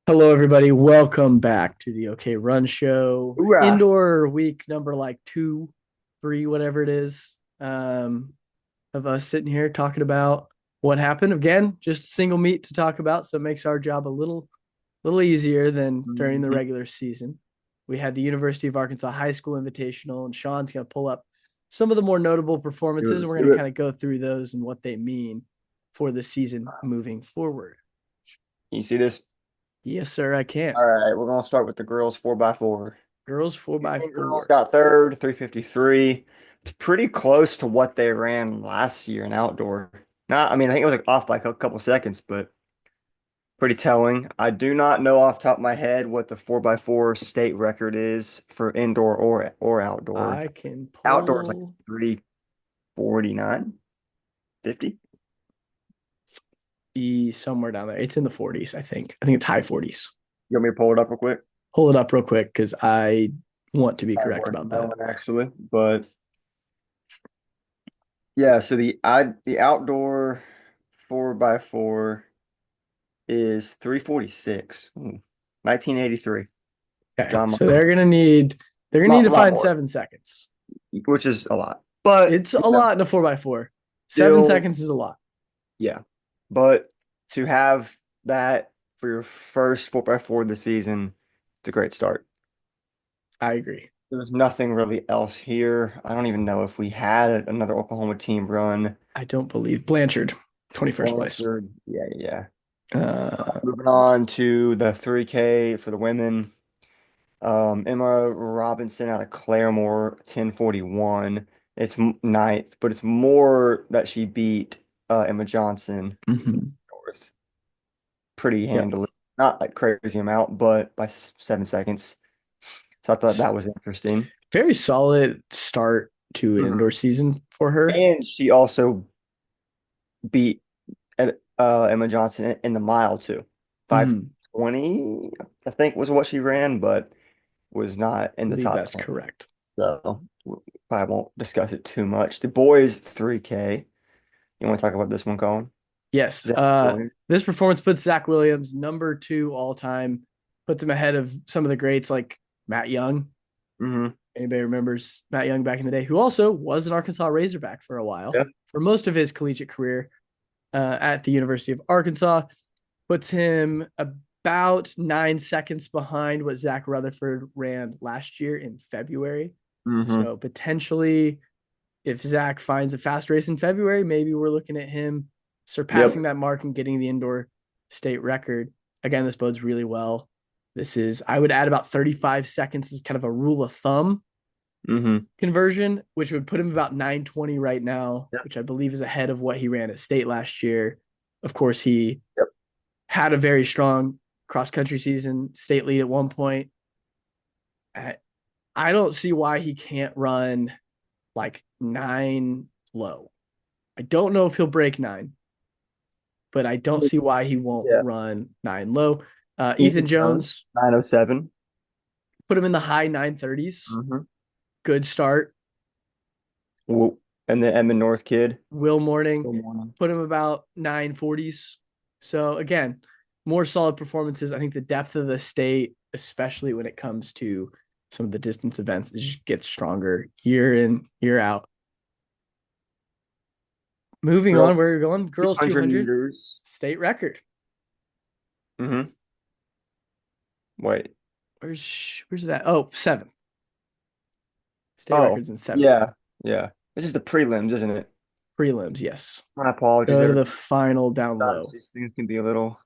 Hello, everybody. Welcome back to the OK Run Show. Hoorah. Indoor week number like two, three, whatever it is, of us sitting here talking about what happened. Again, just a single meet to talk about, so it makes our job a little easier than during the Mhm. regular season. We had the University of Arkansas High School Invitational, and Shawn's going to pull up some of the more notable performances, and Let's we're do going to it. kind of go through those and what they mean for the season moving forward. You see this? Yes, sir, I can. All right, we're gonna start with the girls 4x4. Girls four by Union girls four. got third, 353. It's pretty close to what they ran last year in outdoor. Not, I mean, I think it was like off by a couple seconds, but pretty telling. I do not know off the top of my head what the 4x4 state record is for indoor or outdoor. I can Outdoor is like pull 349, 50. be somewhere down there. It's in the 40s, I think. I think it's high 40s. You want me to pull it up real quick? Pull it up real quick because I want to be I correct work about that. knowing actually, but yeah, so the outdoor 4x4 is 346. 1983. Okay, John so Mark. they're gonna need to Lot find more, 7 seconds. which is a lot. But It's a lot in a 4x4. Seven still, seconds is a lot. yeah. But to have that for your first 4x4 of the season, it's a great start. I agree. There's nothing really else here. I don't even know if we had another Oklahoma team run. I don't believe Blanchard, 21st place. Blanchard, yeah, yeah. Uh, Moving on to the 3K for the women. Emma Robinson out of Claremore, 1041. It's ninth, but it's more that she beat Emma Johnson mhm. North pretty Yep. handily. Not like crazy amount, but by 7 seconds. So I thought that was interesting. Very solid start to an Mhm. indoor season for her. And she also beat Emma Johnson in the mile too. Mhm. 520, I think was what she ran, but was not in the Believe top that's 10. correct. So I won't discuss it too much. The boys 3K. You want to talk about this one, Colin? Yes. Zach Williams. This performance puts Zach Williams number two all time, puts him ahead of some of the greats like Matt Young. Mm-hmm. Anybody remembers Matt Young back in the day, who also was an Arkansas Razorback for a while, Yep. for most of his collegiate career at the University of Arkansas, puts him about 9 seconds behind what Zach Rutherford ran last year in February. Mm-hmm. So potentially, if Zach finds a fast race in February, maybe we're looking at him Yep. surpassing that mark and getting the indoor state record. Again, this bodes really well. I would add about 35 seconds as kind of a rule of thumb Mm-hmm. conversion, which would put him about 920 right now, Yep. which I believe is ahead of what he ran at state last year. Of course, he Yep. had a very strong cross country season, state lead at one point. I don't see why he can't run like 9 low. I don't know if he'll break 9, but I don't see why he won't Yeah. run 9 low. Ethan Ethan Jones, Jones, 907. put him in the high 930s. Mm-hmm. Good start. And the Edmond North kid. Will Morning, Good morning. put him about 940s. So again, more solid performances. I think the depth of the state, especially when it comes to some of the distance events, it just gets stronger year in, year out. Moving on, Girls, where are you going? Girls 200 200 meters. state record. Mm-hmm. Wait. Where's that? Oh, seventh. State Oh, records in seventh. yeah. Yeah. This is the prelims, isn't it? Prelims, yes. My apologies, Go to everybody. the final down Sometimes low. these things can be a little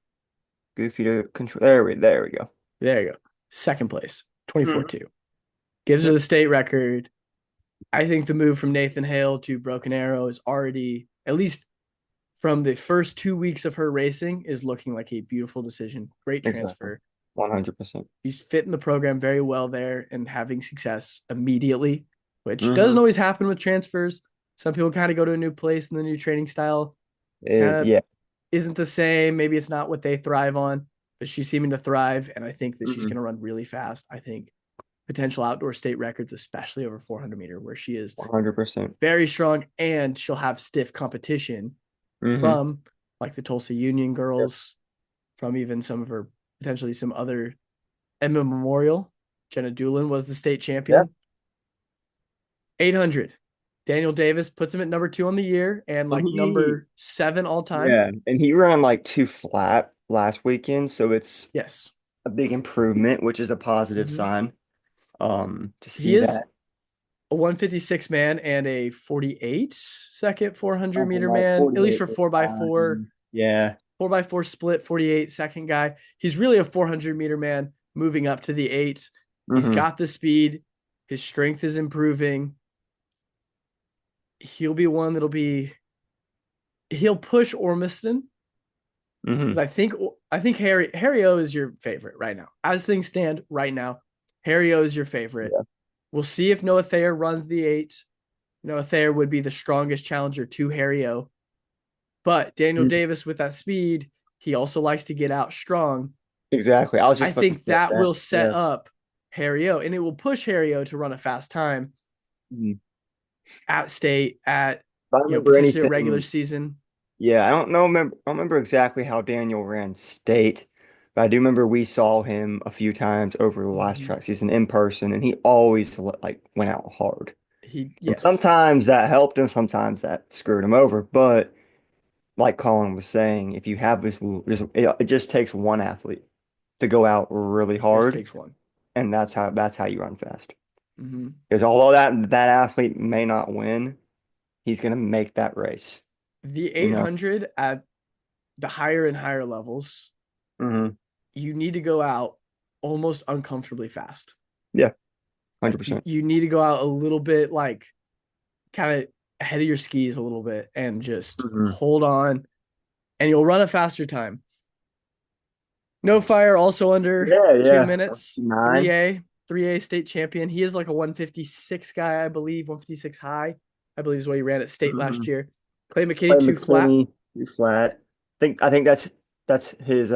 goofy to control. There we go. There you go. Second place, 24 Mhm. 2. Gives her Yep. the state record. I think the move from Nathan Hale to Broken Arrow is already, at least from the first 2 weeks of her racing, is looking like a beautiful decision. Great Exactly. transfer. 100%. He's fitting the program very well there and having success immediately, which doesn't Mm-hmm. always happen with transfers. Some people kind of go to a new place and the new training style kind of Yeah. isn't the same. Maybe it's not what they thrive on, but she's seeming to thrive. And I think that she's Mm-hmm. going to run really fast. I think potential outdoor state records, especially over 400 meter, where she is 100%. very strong and she'll have stiff competition Mm-hmm. from like the Tulsa Union Yep. girls, from even some of her potentially some other Emma Memorial. Jenna Doolin was the state Yeah. champion. 800. Daniel Davis puts him at number 2 on the year and And like he, number 7 all time. yeah, and he ran like two flat last weekend, so it's Yes. a big improvement, which is a positive Mm-hmm. sign. To He see is that a 156 man and a 48 second 400 something meter like man, at least 48 for was 4x4, fine. Yeah. 4x4 split, 48 second guy. He's really a 400-meter man moving up to the 8. He's Hmm. got the speed. His strength is improving. He'll be one he'll push Ormiston Hmm. because I think Harry O is your favorite right now. As things stand right now, Harry O is your favorite. Yeah. We'll see if Noah Thayer runs the 8. Noah Thayer would be the strongest challenger to Harry O. But Daniel Mhm. Davis with that speed, he also likes to get out strong. Exactly. I was I just about to think say that that. will set Yeah. up Harry O, and it will push Harry O to run a fast time Mhm. at state, at If I remember potentially a regular anything, season. yeah, I don't remember exactly how Daniel ran state, but I do remember we saw him a few times over the last Mm-hmm. track season in person, and he always like went out hard. And Yes, sometimes that helped him, sometimes that screwed him over. But like Colin was saying, if you have this, it just takes one athlete to go out really just hard, takes one. and that's how you run fast. Mm-hmm. Because although that athlete may not win, he's gonna make that race. The You know. 800 at the higher and higher levels, Hmm. you need to go out almost uncomfortably fast. Yeah, Like you, 100%. you need to go out a little bit, like kind of ahead of your skis a little bit and just Hmm. hold on, and you'll run a faster time. No Fire also under Yeah, 2 yeah. minutes. 9. 3A state champion. He is like a 156 guy, I believe, 156 high. I believe is what he ran at state last Hmm. year. Clay Clay McKinney 2 flat. McKinney, you flat. I think that's his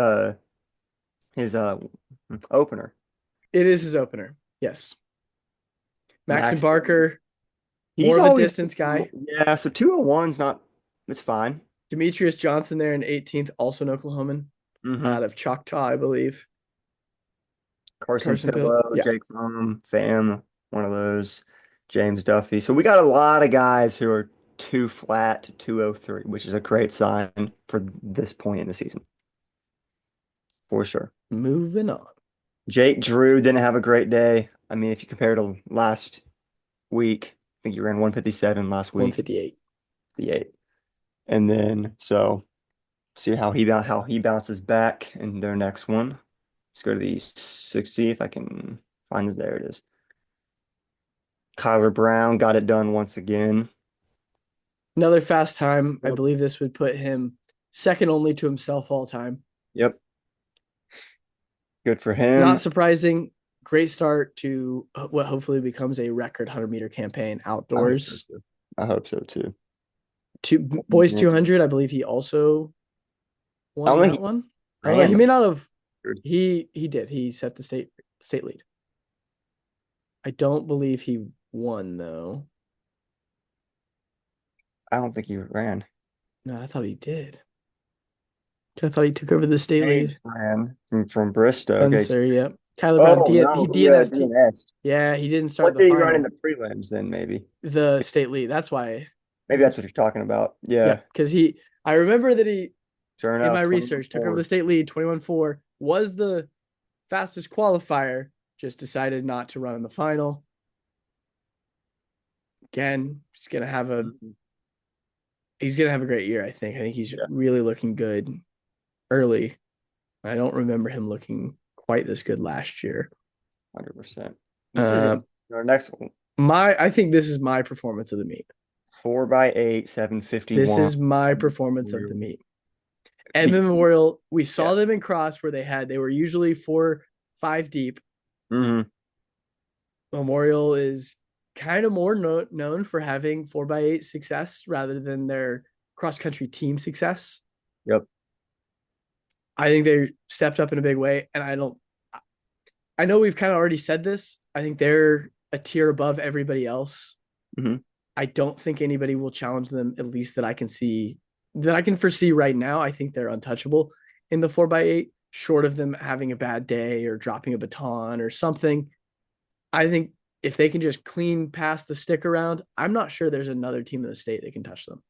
opener. It is his opener. Yes. Maxton Max. Barker, more He's of a always, distance guy. yeah, so 201's not, it's fine. Demetrius Johnson there in 18th, also an Oklahoman Hmm. out of Choctaw, I believe. Carson Carson Pill. Pillow, Yeah. Jake Fam, one of those. James Duffy. So we got a lot of guys who are two flat, 203, which is a great sign for this point in the season, for sure. Moving on. Jake Drew didn't have a great day. I mean, if you compare to last week, I think you ran 157 last week, 158. the 8. And then so see how he bounces back in their next one. Let's go to the 60 if I can find it. There it is. Kyler Brown got it done once again. Another fast time. I Yep. believe this would put him second only to himself all time. Yep. Good for Not him. surprising. Great start to what hopefully becomes a record 100-meter campaign I hope so outdoors. too. I hope so too. Two boys 200. I believe he also I won don't think that he one. I don't know. ran He the may not have. 100. He did. He set the state lead. I don't believe he won though. I don't think he ran. No, I thought he did. I thought he took over the state James lead. ran from Bristow. Okay. Spencer, yep. Kyler Brown, Oh He no, yeah, DNS'd. DNS. Yeah, he didn't start What the did he run in final, the prelims then, maybe? the state lead. That's why. Maybe that's what you're talking about. Yeah, Yeah. because I remember that he, Sure in my enough, research, took over 21-4. the state lead 21-4, was the fastest qualifier, just decided not to run in the final. Again, Mhm. he's gonna have a great year, I think. I think he's Yeah, really looking good early. I don't remember him looking quite this good last year. 100%. This is Uh, our next one. I think this is my performance of the meet. 4x8, This 751. is my performance of the meet. Edmond Memorial, we Yeah. saw them in cross where they were usually 4-5 deep. Hmm. Memorial is kind of more known for having 4x8 success rather than their cross country team success. Yep. I think they stepped up in a big way. And I know we've kind of already said this. I think they're a tier above everybody else. Hmm. I don't think anybody will challenge them, at least that I can foresee right now. I think they're untouchable in the 4x8. short of them having a bad day or dropping a baton or something. I think if they can just clean past the stick around, I'm not sure there's another team in the state that can touch them.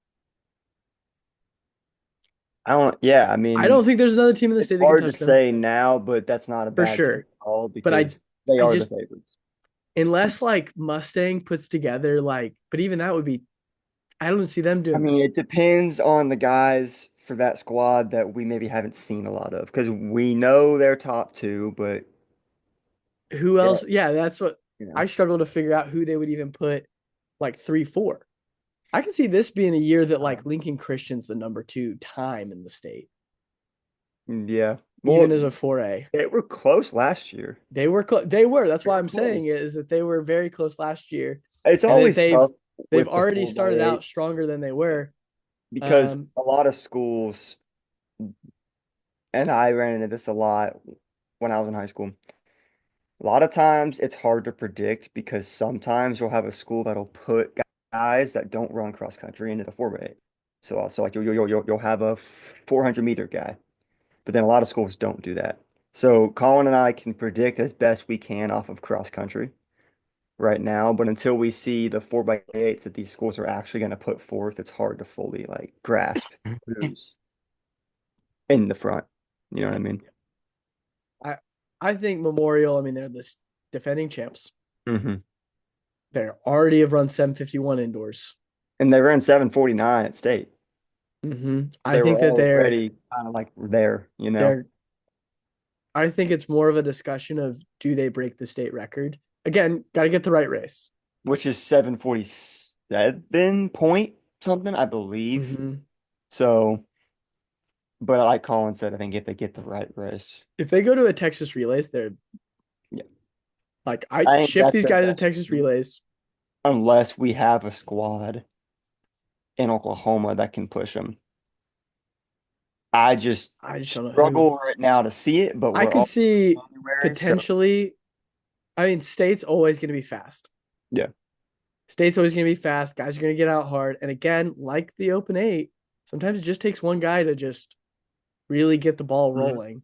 I don't, yeah, I I mean, don't think there's another team in the it's state that can hard to touch them say now, but that's not a for bad take sure. at all But because they I are the just favorites. unless like Mustang puts together like, but even that would be I don't see them I doing mean, it depends on the guys for that squad that we maybe haven't seen a lot of because we know they're top two, but who yeah, else. Yeah, that's what you know, I struggle to figure out who they would even put like 3, 4. I can see this being a year that uh, like Lincoln Christian's the number 2 time in the state, yeah. even Well, as a 4A. they were close last year. They were they were. That's They why were I'm close. saying is that they were very close last year, It's and that always tough they've with the already four by started out eight stronger than they were. because Um, a lot of schools, and I ran into this a lot when I was in high school. A lot of times it's hard to predict because sometimes you'll have a school that'll put guys that don't run cross country into the 4x8. So like you'll have a 400-meter guy, but then a lot of schools don't do that. So Colin and I can predict as best we can off of cross country right now, but until we see the 4x8s that these schools are actually going to put forth, it's hard to fully like grasp who's in the front. You know what I mean? I I think Memorial. I mean, they're the defending champs. Hmm. They already have run 751 indoors. And they ran 749 at state. I They were think that already kind of like there, you know, they're. I think it's more of a discussion of do they break the state record again? Got to get the right race. which is 747 point something, I believe. Mm-hmm. So, but like Colin said, I think if they get the right race, If they go to a Texas relays, they're yeah, like I I think ship that's these their guys to best Texas chance. relays. Unless we have a squad in Oklahoma that can push them. I just I just don't know who. struggle right now to see it, but I we're could all see in January, so potentially. I mean, state's always going to be fast. yeah. State's always going to be fast. Guys are going to get out hard. And again, like the Open 8, sometimes it just takes one guy to just really get the ball Mhm. rolling,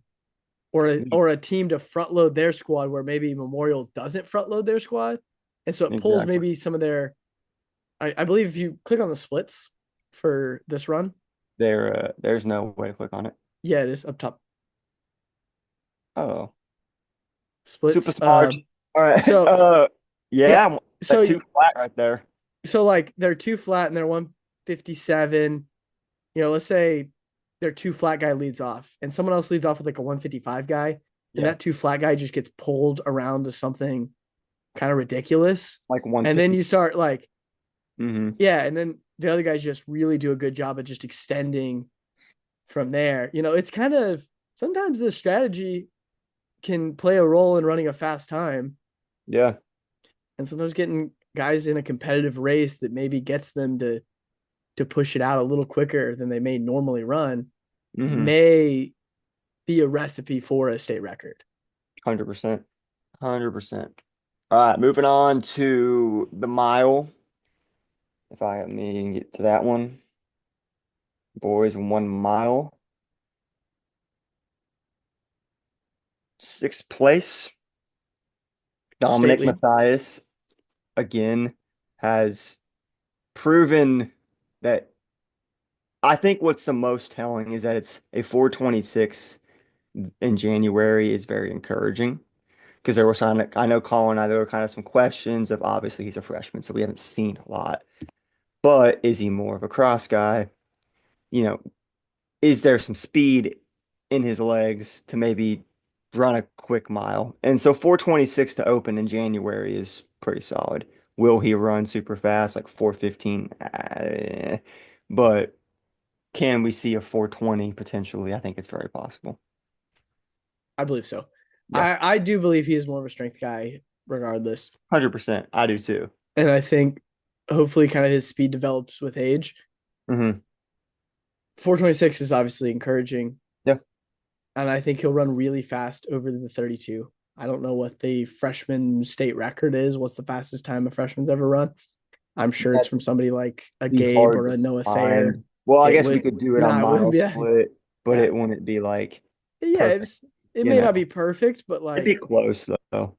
or a team to front load their squad where maybe Memorial doesn't front load their squad, and so it pulls Exactly. maybe some of their. I believe if you click on the splits for this run, There's no way to click on it. yeah, it is up top Oh, super splits. smart. All right. So yeah, Yeah, so that two flat right there. like they're 2 flat and they're 157. Let's say their 2 flat guy leads off and someone else leads off with like a 155 guy, and Yeah, that 2 flat guy just gets pulled around to something kind of ridiculous. like And then 150. you start like, Hmm. yeah, and then the other guys just really do a good job of just extending from there. It's kind of sometimes this strategy can play a role in running a fast time, Yeah. and sometimes getting guys in a competitive race that maybe gets them to push it out a little quicker than they may normally run Hmm. may be a recipe for a state record. 100%. 100%. All right, moving on to the mile. If I let me get to that one. Boys 1 mile. Sixth place. State Dominic lead. Mathias again has proven that I think what's the most telling is that it's a 426 in January is very encouraging because there were some, I know Colin and I, there were kind of some questions of obviously he's a freshman, so we haven't seen a lot, but is he more of a cross guy? You know, is there some speed in his legs to maybe run a quick mile? And so 426 to open in January is pretty solid. Will he run super fast, like 415? But can we see a 420 potentially? I think it's very possible. I believe so. Yeah, I do believe he is more of a strength guy regardless. 100%. I do too. And I think hopefully kind of his speed develops with age. Hmm. 426 is obviously encouraging. Yeah. And I think he'll run really fast over the 32. I don't know what the freshman state record is. What's the fastest time a freshman's ever run? I'm sure it's That'd from somebody like a be Gabe hard or to a Noah Thayer. find. Well, I It guess we would could do it on not, it wouldn't mile be, split, but yeah. it wouldn't be like Yeah, perfect, it you may not know. be perfect, but It'd like be close though.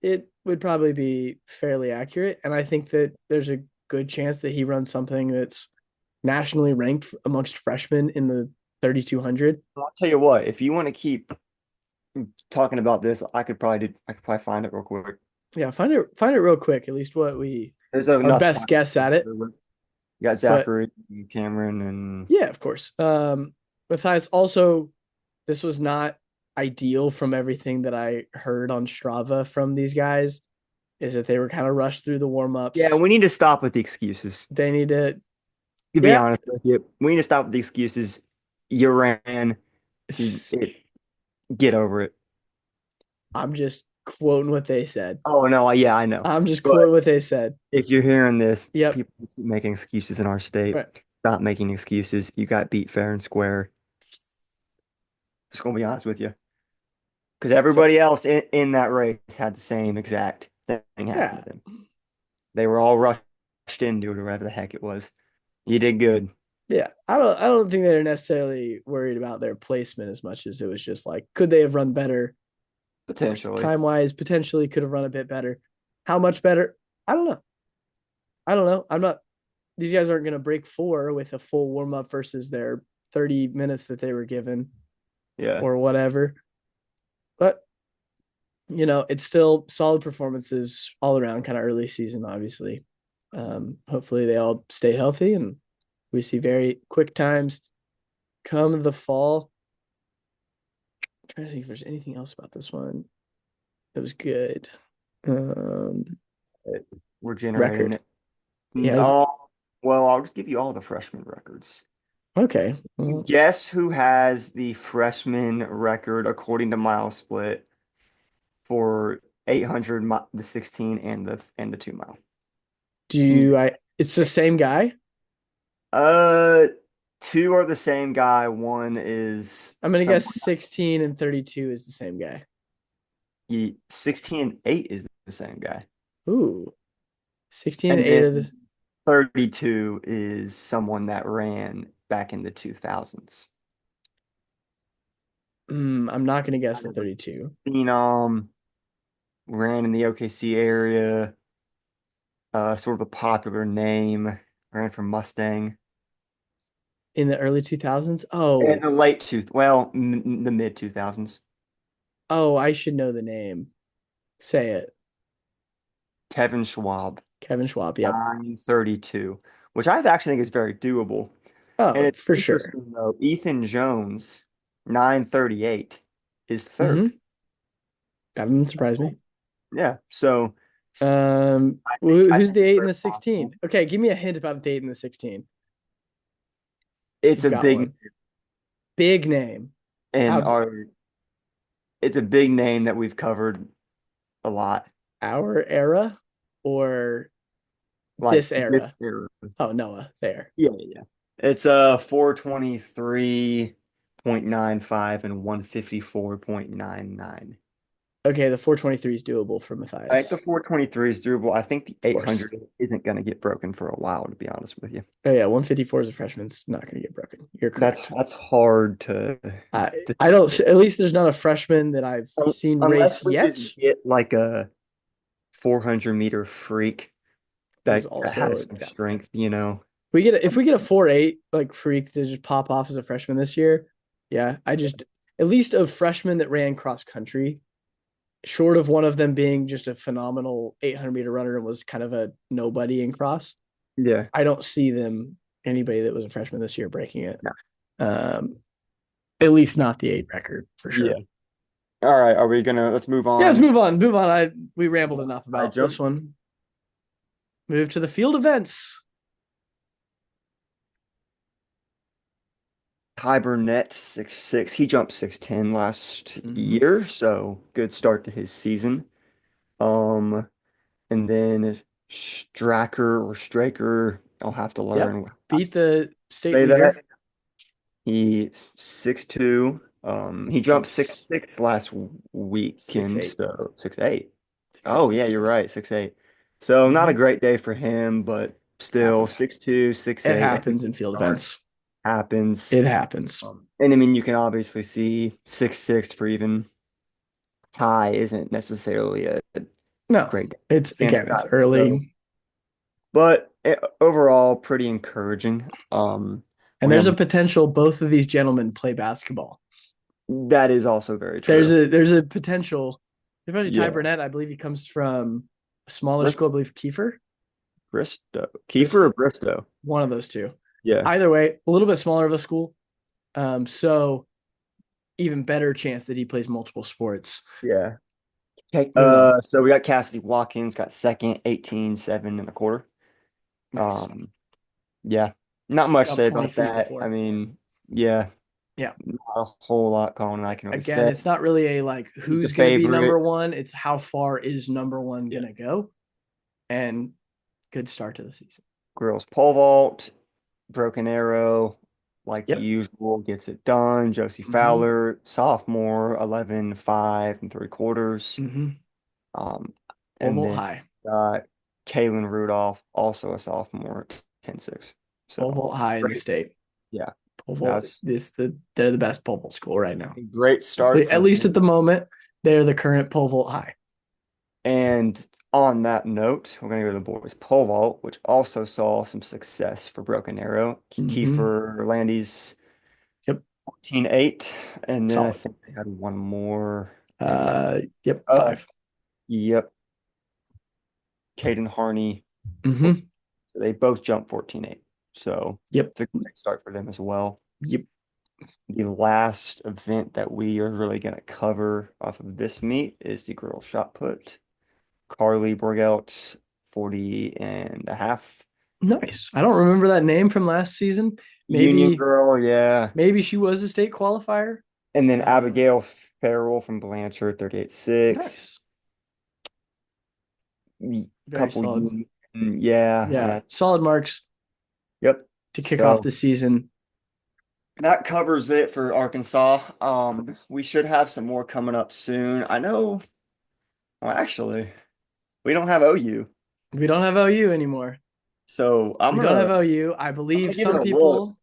it would probably be fairly accurate. And I think that there's a good chance that he runs something that's nationally ranked amongst freshmen in the 3,200. I'll tell you what, if you want to keep talking about this, I could probably find it real quick. Yeah, find it real quick. At least what we There's our enough best time. guess at it. You got But Zachary, Cameron, and yeah, of course. Matthias also, this was not ideal from everything that I heard on Strava from these guys. Is that they were kind of rushed through the warm yeah, ups. we need to stop with the excuses. They need to, To be yeah. honest with you, we need to stop with the excuses. You ran, get over it. I'm just quoting what they said. Oh no, yeah, I know. I'm just But quoting what they said. if you're hearing this, Yep. people keep making excuses in our state. Right. Stop making excuses. You got beat fair and square. Just gonna be honest with you. Because So everybody else in that race had the same exact thing happen yeah, to them. They were all rushed into it or whatever the heck it was. You did good, yeah. I don't think they're necessarily worried about their placement as much as it was just like, could they have run better? Of course, potentially. time wise, potentially could have run a bit better. How much better? I don't know. I don't know. I'm not. These guys aren't going to break four with a full warm up versus their 30 minutes that they were given Yeah. or whatever. But it's still solid performances all around, kind of early season, obviously. Hopefully they all stay healthy and we see very quick times come the fall. I'm trying to think if there's anything else about this one that was good. Um, We're generating Record. it. Yeah. Oh, well, I'll just give you all the freshman records. Okay. You Well, guess who has the freshman record according to mile split for 800, the 16 and the 2 mile? it's the same guy. Uh, two are the same guy. One is I'm gonna guess someone 16 and 32 is the same guy. 16 and 8 is the same guy. Ooh, 16 and And 8 of this. then 32 is someone that ran back in the 2000s. I'm not gonna guess Kind the of a 32 phenom, ran in the OKC area, sort of a popular name, ran for Mustang. in the early 2000s. In Oh, the late well, the mid 2000s. oh, I should know the name. Say it. Kevin Schwab, Kevin Schwab. Yep. 932, which I actually think is very doable. And Oh, it's for sure. interesting though, Ethan Jones, 938, is third. Mm-hmm. That didn't surprise me. Yeah, so I Who's think the it's 8 and very the possible. 16? Okay, give me a hint about the 8 and the 16. If It's you've a got big one. Big name. and How our it's a big name that we've covered a lot. our era or Like this this era? era. Oh, Noah, there. Yeah, yeah. It's 423.95 and 154.99. Okay, the 423 is doable for I think the Matthias. 423 is doable. I think the Of course. 800 isn't going to get broken for a while, to be honest with you. Oh yeah, 154 as a freshman's not going to get broken. You're correct. That's hard I don't. At least there's not a freshman that I've seen race unless we yet. just get like a 400-meter freak Who's that also has some yeah. strength, you know. If we get a 4.8 like freak to just pop off as a freshman this year, yeah. I just at least of freshmen that ran cross country, short of one of them being just a phenomenal 800-meter runner and was kind of a nobody in cross. Yeah. I don't see them anybody that was a freshman this year breaking it. No. Um, at least not the 8 record for Yeah. sure. All right. Let's move Yeah, let's on. move on. Move on. We rambled enough I about this jumped. one. Move to the field events. Ty Burnett, 6'6". He jumped 6'10" last Mm-hmm. year, so good start to his season. Um, and then Straker, I'll have to Yep. learn how Beat the state to say that. leader. He's 6'2". He jumped Jumps 6'6" last six weekend, eight. so 6'8". 6'8 Oh this yeah, you're weekend. right, 6'8". So not a Mm-hmm. great day for him, but still Happens. 6'2", six It eight. I think happens in field start events. happens. It happens. And I mean, you can obviously see 6'6" for even high isn't necessarily a No, great it's chance again, it's not to go. early, But overall, pretty encouraging. and We there's a have potential both of these gentlemen play basketball. that is also very There's true. a potential, especially Ty Yeah. Burnett. I believe he comes from a smaller Brist school. I believe Kiefer, Bristow. Kiefer or Bristow, Bristow? one of those two. Yeah. Either way, a little bit smaller of a school. So even better chance that he plays multiple sports. Yeah. Okay. Moving on. So we got Cassidy Watkins, got second, 18-7 in the quarter. Nice. Um, yeah. Not much to Jumped say 20 about feet that. I before. mean, yeah, Yeah. not a whole lot, Colin, I can really Again, say. it's not really a like He's the who's going to be favorite. number one. It's how far is number one Yeah. going to go. And good start to the season. Girls pole vault, broken arrow, like Yep. usual, gets it done. Josie Mm-hmm. Fowler, sophomore, 11-5 3/4. Mm-hmm. Um, Pole and vault then high. got Kaylin Rudolph, also a sophomore, 10-6. Pole So vault high in the great. state. Yeah, Pole vault that's is they're the best pole vault school right now. a great start for At least at them. the moment, they're the current pole vault high. And on that note, we're going to go to the boys pole vault, which also saw some success for Broken Arrow. Mm-hmm. Kiefer Landy's Yep. 14-8, and then I Solid. think they had one more. And that, Yep. oh, 5. yep, Caden Harney. Mm-hmm. So they both jumped 14-8. So Yep. it's a great start for them as well. Yep. The last event that we are really going to cover off of this meet is the girls shot put. Carly Borgout, 40.5. Nice. I don't remember that name from last season. Union Maybe girl, yeah. maybe she was a state qualifier. And then Um, Abigail Farrell from Blanchard, 38-6. nice. Very Couple solid. Union, yeah, Yeah, solid marks yep. to kick off So the season. that covers it for Arkansas. We should have some more coming up soon. I know, well, actually, we don't have OU. We don't have OU anymore. So We don't have OU. I I'm believe gonna give it some a look. people,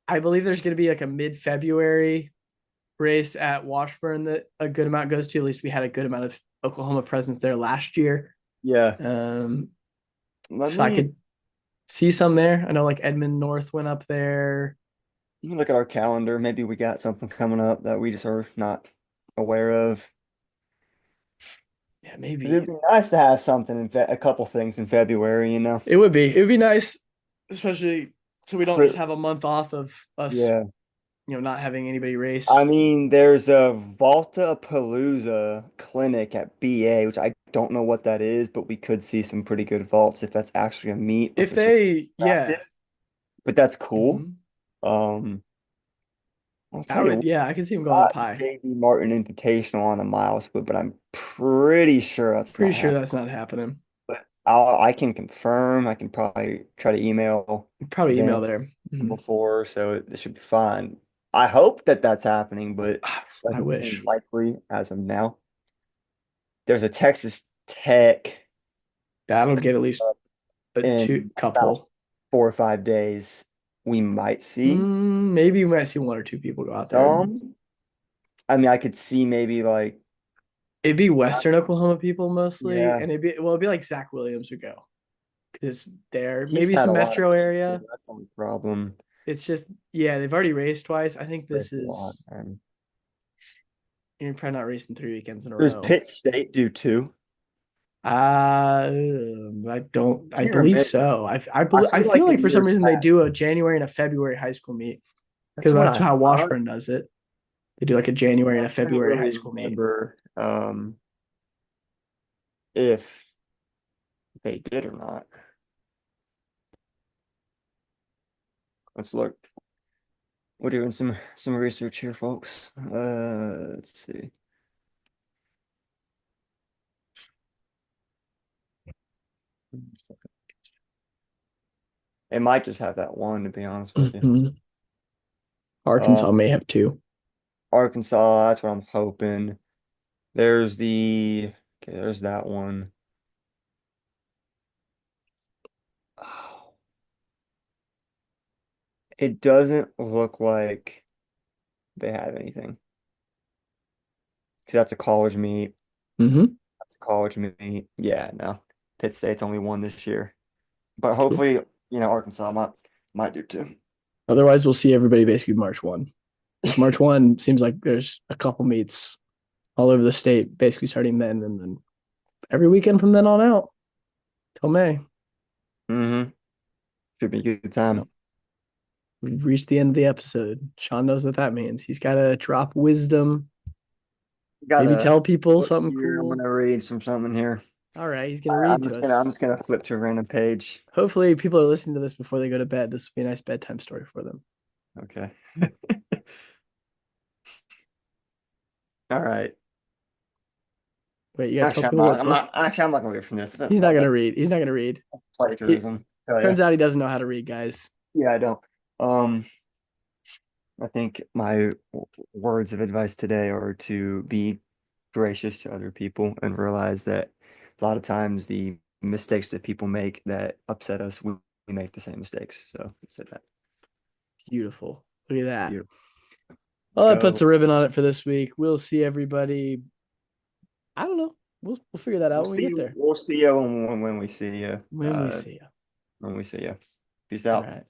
I believe there's going to be like a mid-February race at Washburn that a good amount goes to. At least we had a good amount of Oklahoma presence there last year. Yeah. Um, Let so I me could see some there. I know like Edmond North went up there. let me look at our calendar. Maybe we got something coming up that we just are not aware of. Yeah, 'Cause it'd maybe be nice to have something in a couple things in February, you know. it would be. It would be nice, especially so we don't just For have a month off of us, yeah. not having anybody race. I mean, there's a Volta Palooza clinic at BA, which I don't know what that is, but we could see some pretty good vaults if that's actually a meet If with some they, yeah, practice. But that's cool. mhm. Um, I'll I tell you would, what, yeah, I can see him going up got high. JD Martin Invitational on the mile split, but I'm pretty sure that's Pretty not sure happening. that's not happening. But I can confirm. I can probably try to email Probably email them there. Mhm. before, so it should be fine. I hope that that's happening, but I doesn't seem wish likely as of now. There's a Texas Tech that'll get at least a two in about couple. 4 or 5 days. We might see Maybe we might see one or two people go out there. some. I mean, I could see maybe like, It'd be Western Oklahoma people mostly, yeah, and it'd be like Zach Williams would go because there he's maybe had some a lot of metro yeah, area. that's the only problem. It's just yeah, they've already raced twice. I think this Race a lot. is you're probably not racing 3 weekends in a Does row. Pitt State do two? I don't. I Can't believe remember. so. I I feel feel like like in for some years reason they do past, a January and a February high school meet because that's what that's I how thought. Washburn does it. They do like a January and a I don't February high really school meet. remember if they did or not. Let's look. We're doing some research here, folks. Let's see. It might just have that one, to be honest with you. Mhm. Arkansas Um, may have two. Arkansas, that's what I'm hoping. There's the okay, there's that one. Oh, it doesn't look like. they have anything. So that's a college meet. Mm-hmm. That's a college meet. Yeah, no. Pitt State's only won this year. But True. hopefully, Arkansas might do too. Otherwise, we'll see everybody basically March 1. Because March 1 seems like there's a couple meets all over the state, basically starting then and then every weekend from then on out till May. Mm-hmm. Should be a good Yep. time. We've reached the end of the episode. Shawn knows what that means. He's got to drop wisdom, Got maybe a tell people flip something here. I'm cool. gonna read something here. All right, he's going to read to I'm us. just gonna flip to a random page. Hopefully, people are listening to this before they go to bed. This will be a nice bedtime story for them. Okay. All right. Wait, you got to tell people what book? I'm not gonna read from this. He's not going to That's read. He's not going to read. He plagiarism. Oh yeah. turns out he doesn't know how to read, guys. Yeah, I don't. Um, I think my words of advice today are to be gracious to other people and realize that a lot of times the mistakes that people make that upset us, we make the same mistakes. So that's it. Beautiful. Look at that. Beautiful. Let's Well, that puts go. a ribbon on it for this week. We'll see everybody. I don't know. We'll figure that out when we get there. We'll see you when we see you. When we see you. When we see you. Peace All out. right.